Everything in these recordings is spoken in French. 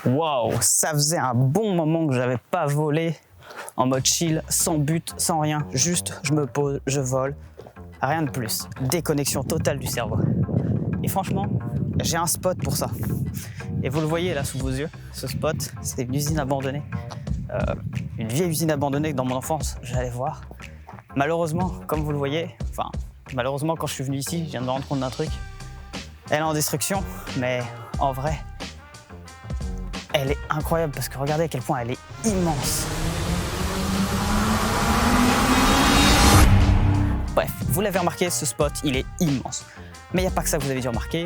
Waouh, ça faisait un bon moment que j'avais pas volé en mode chill, sans but, sans rien. Juste, je me pose, je vole. Rien de plus. Déconnexion totale du cerveau. Et franchement, j'ai un spot pour ça. Et vous le voyez là sous vos yeux, ce spot, c'est une usine abandonnée. Une vieille usine abandonnée que dans mon enfance, j'allais voir. Malheureusement, comme vous le voyez, malheureusement quand je suis venu ici, je viens de me rendre compte d'un truc. Elle est en destruction, mais en vrai, elle est incroyable parce que regardez à quel point elle est immense. Bref, vous l'avez remarqué, ce spot, il est immense. Mais il n'y a pas que ça que vous avez dû remarquer.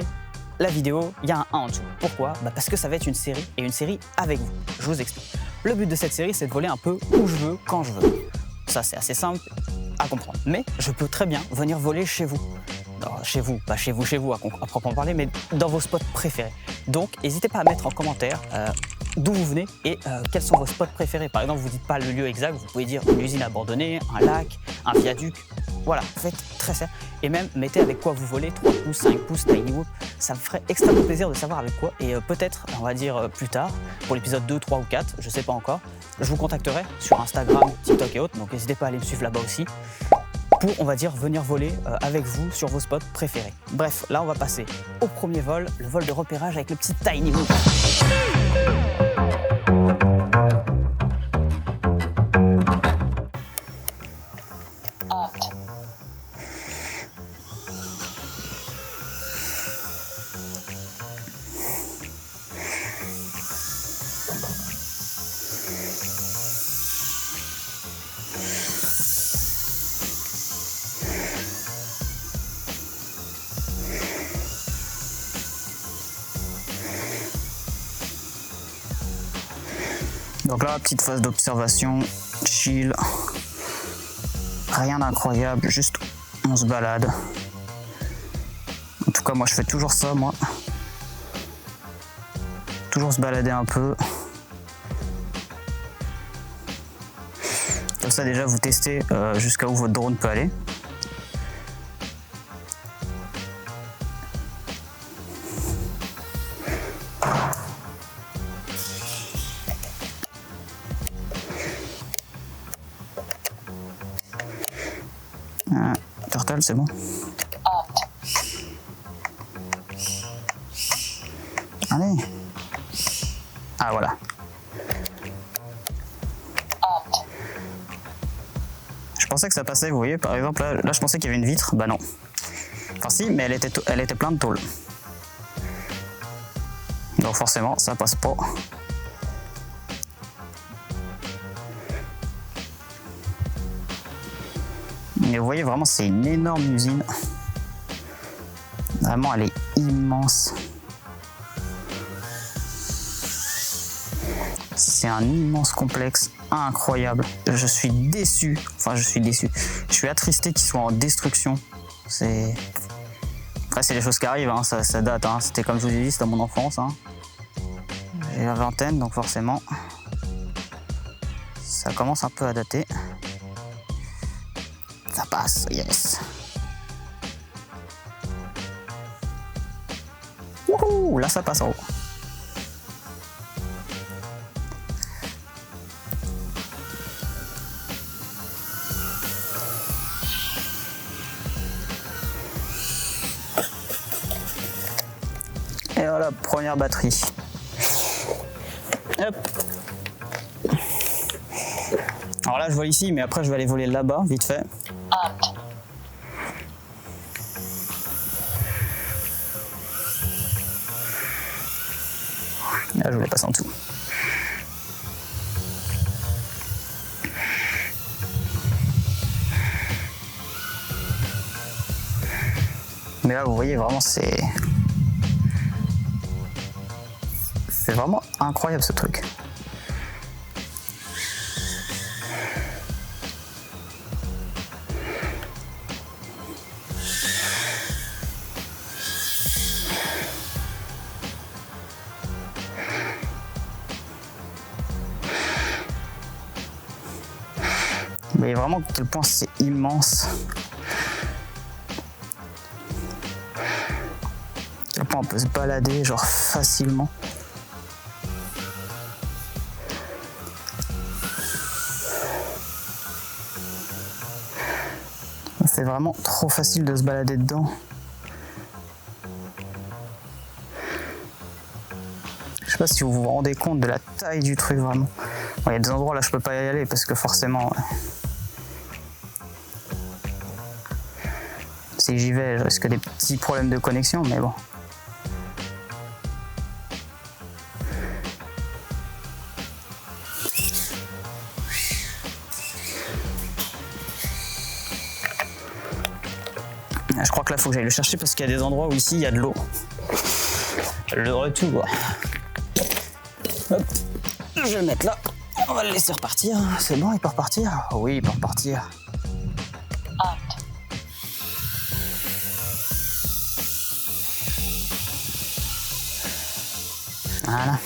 La vidéo, il y a un 1 en dessous. Pourquoi ? Parce que ça va être une série, et une série avec vous. Je vous explique. Le but de cette série, c'est de voler un peu où je veux, quand je veux. Ça, c'est assez simple à comprendre. Mais je peux très bien venir voler chez vous. Non, chez vous, pas chez vous à proprement parler, mais dans vos spots préférés. Donc, n'hésitez pas à mettre en commentaire d'où vous venez et quels sont vos spots préférés. Par exemple, vous ne dites pas le lieu exact, vous pouvez dire une usine abandonnée, un lac, un viaduc. Voilà, faites très simple. Et même, mettez avec quoi vous volez, 3 pouces, 5 pouces, tiny whoop. Ça me ferait extrêmement plaisir de savoir avec quoi. Et peut-être, on va dire plus tard, pour l'épisode 2, 3 ou 4, je ne sais pas encore, je vous contacterai sur Instagram, TikTok et autres. Donc n'hésitez pas à aller me suivre là-bas aussi. Pour, on va dire, venir voler avec vous sur vos spots préférés. Bref, là, on va passer au premier vol, le vol de repérage avec le petit tiny whoop. Donc là, petite phase d'observation, chill, rien d'incroyable, juste on se balade. En tout cas, moi je fais toujours ça, moi. Toujours se balader un peu. Comme ça déjà vous testez jusqu'à où votre drone peut aller. Turtle, c'est bon. Allez. Ah voilà. Je pensais que ça passait, vous voyez, par exemple, là je pensais qu'il y avait une vitre, bah non. Enfin si, mais elle était pleine de tôle. Donc forcément, ça passe pas. Mais vous voyez, vraiment, c'est une énorme usine. Vraiment, elle est immense. C'est un immense complexe incroyable. Je suis déçu. Enfin, je suis déçu. Je suis attristé qu'il soit en destruction. Après, c'est les choses qui arrivent, hein. Ça date. Hein. C'était comme je vous ai dit, c'était dans mon enfance. Hein. J'ai la vingtaine, donc forcément, ça commence un peu à dater. Ça passe, yes. Wouhou, là ça passe en haut. Et voilà, première batterie. Hop. Alors là je vole ici, mais après je vais aller voler là-bas, vite fait. Là je voulais passer en dessous. Mais là vous voyez vraiment c'est vraiment incroyable ce truc. Vous voyez vraiment à quel point c'est immense. À quel point on peut se balader genre facilement. c'est vraiment trop facile de se balader dedans. Je sais pas si vous vous rendez compte de la taille du truc vraiment. Bon, il y a des endroits là je peux pas y aller parce que forcément si j'y vais je risque des petits problèmes de connexion, mais bon. Je crois que là faut que j'aille le chercher parce qu'il y a des endroits où ici il y a de l'eau. Le retour. Hop. Je vais le mettre là. On va le laisser repartir. C'est bon, il peut repartir? Oui, il peut repartir. Voilà.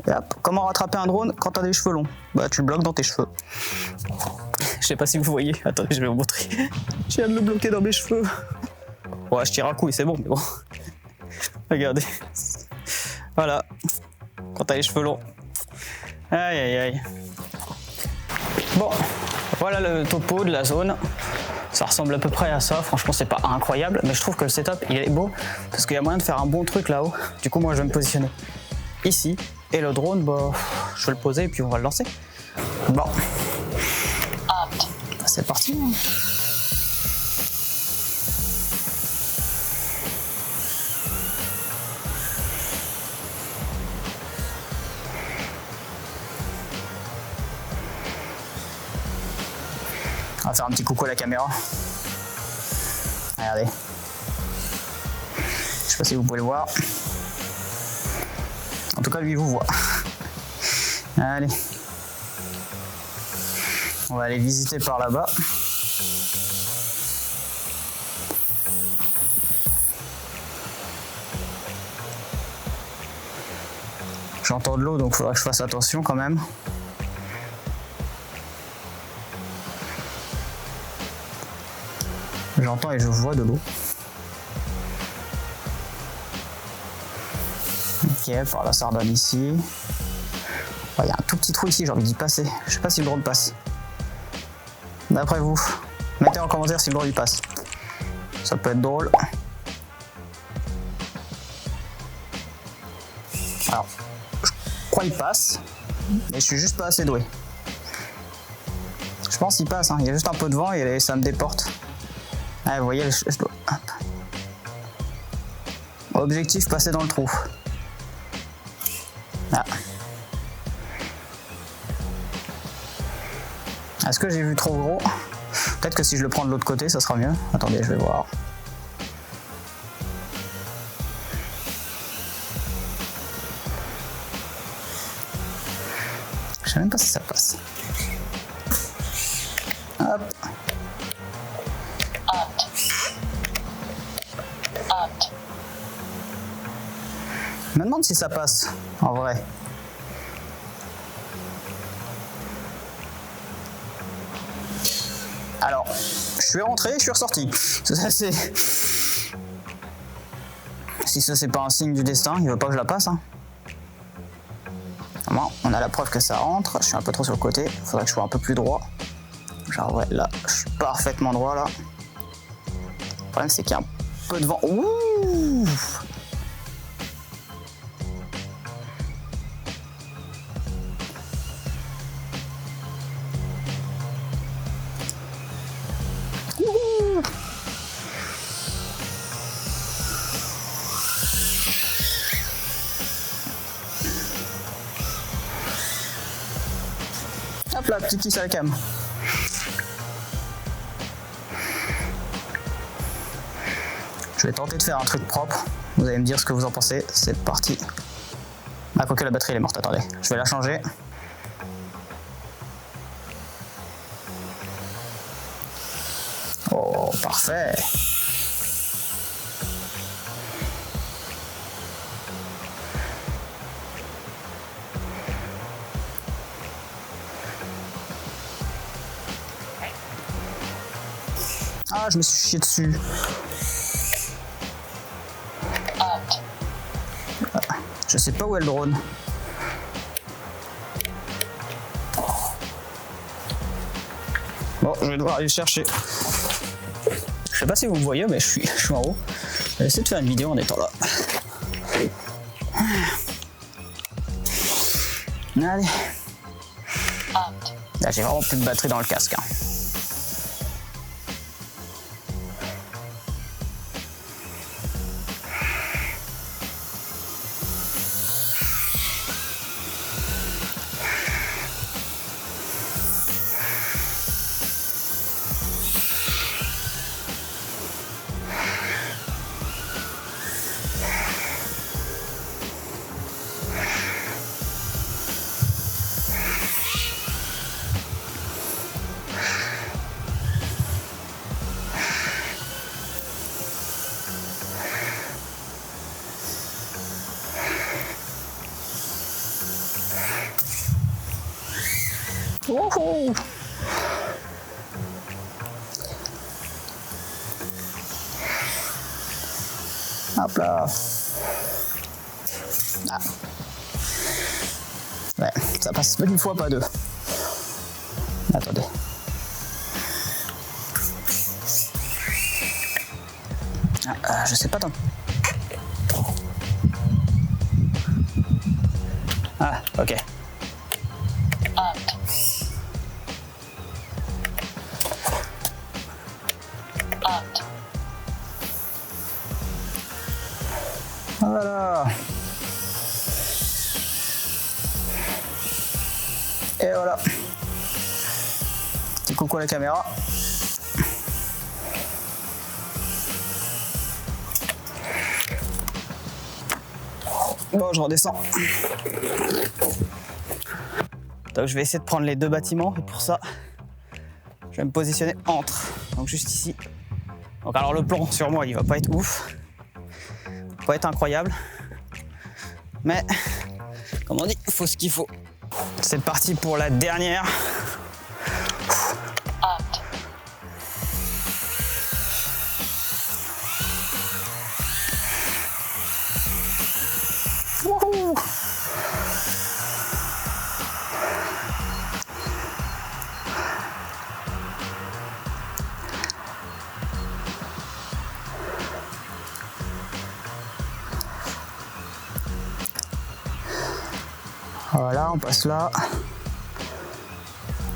Et hop, comment rattraper un drone quand t'as des cheveux longs? Bah tu le bloques dans tes cheveux. Je sais pas si vous voyez, attendez je vais vous montrer. Je viens de le bloquer dans mes cheveux. Ouais je tire un coup et c'est bon, mais bon. Regardez. Voilà. Quand t'as les cheveux longs. Aïe aïe aïe. Bon, voilà le topo de la zone. Ça ressemble à peu près à ça, franchement c'est pas incroyable, mais je trouve que le setup il est beau parce qu'il y a moyen de faire un bon truc là-haut. Du coup moi je vais me positionner ici et le drone, bah, je vais le poser et puis on va le lancer. Bon, c'est parti. On va faire un petit coucou à la caméra. Regardez. Je sais pas si vous pouvez le voir. En tout cas, lui, il vous voit. Allez. On va aller visiter par là-bas. J'entends de l'eau, donc il faudra que je fasse attention quand même. J'entends et je vois de l'eau. Ok, par la Sardane ici. Il y a un tout petit trou ici, j'ai envie d'y passer. Je sais pas si le drone passe. D'après vous, mettez en commentaire si le drone y passe. Ça peut être drôle. Alors, je crois qu'il passe, mais je suis juste pas assez doué. Je pense qu'il passe, hein. Il y a juste un peu de vent et ça me déporte. Ah, vous voyez, je dois... Objectif, passer dans le trou. Ah. Est-ce que j'ai vu trop gros? Peut-être que si je le prends de l'autre côté, ça sera mieux. Attendez, je vais voir. Je sais même pas si ça passe. Hop. Je me demande si ça passe, en vrai. Alors, je suis rentré, je suis ressorti. Ça, c'est... Si ça, c'est pas un signe du destin, il veut pas que je la passe. Hein. Bon, on a la preuve que ça rentre. Je suis un peu trop sur le côté. Il faudrait que je sois un peu plus droit. Genre, ouais, là, je suis parfaitement droit, là. Le problème, c'est qu'il y a un peu de vent. Ouh! Hop là, petit kiss à la cam. Je vais tenter de faire un truc propre. Vous allez me dire ce que vous en pensez. C'est parti. Ah, quoique la batterie elle est morte. Attendez, je vais la changer. Oh, parfait. Ah, je me suis chié dessus. Je sais pas où est le drone. Bon, je vais devoir aller le chercher. Je sais pas si vous me voyez, mais je suis en haut. Je vais essayer de faire une vidéo en étant là. Allez. Là, j'ai vraiment plus de batterie dans le casque. Hein. Wouhou! Hop là. Ah. Ouais, ça passe une fois, pas deux. Attendez. Je sais pas tant. Ah, ok. Voilà. Et voilà. Petit coucou à la caméra. Bon, je redescends. Donc je vais essayer de prendre les deux bâtiments et pour ça, je vais me positionner entre. Donc juste ici. Donc alors le plan sur moi, il va pas être ouf. Pas être incroyable, mais comme on dit, il faut ce qu'il faut. C'est parti pour la dernière. Wouhou! Voilà, on passe là.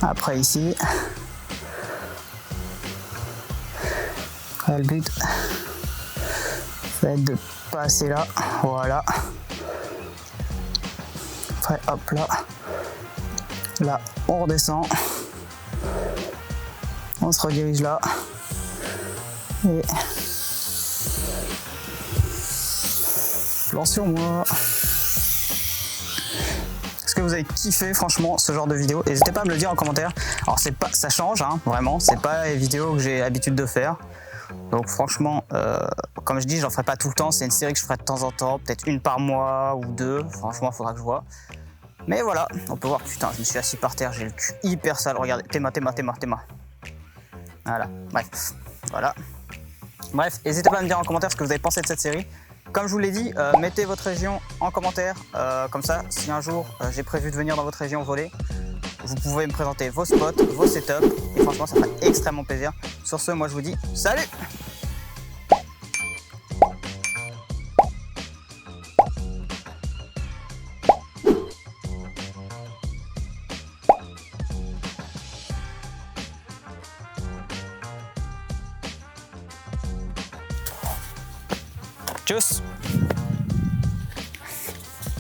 Après ici. Le but, ça va être de passer là. Voilà. Après, hop là. Là, on redescend. On se redirige là. Et plan sur moi. Est-ce que vous avez kiffé franchement ce genre de vidéo? N'hésitez pas à me le dire en commentaire. Alors c'est pas, ça change hein, vraiment, c'est pas les vidéos que j'ai l'habitude de faire. Donc franchement, comme je dis, j'en ferai pas tout le temps. C'est une série que je ferai de temps en temps, peut-être une par mois ou deux. Franchement, il faudra que je vois. Mais voilà, on peut voir. Putain, je me suis assis par terre, j'ai le cul hyper sale. Regardez, Théma. Voilà, bref, voilà. Bref, n'hésitez pas à me dire en commentaire ce que vous avez pensé de cette série. Comme je vous l'ai dit, mettez votre région en commentaire, comme ça, si un jour j'ai prévu de venir dans votre région voler, vous pouvez me présenter vos spots, vos setups, et franchement ça fait extrêmement plaisir. Sur ce, moi je vous dis salut! Tchuss!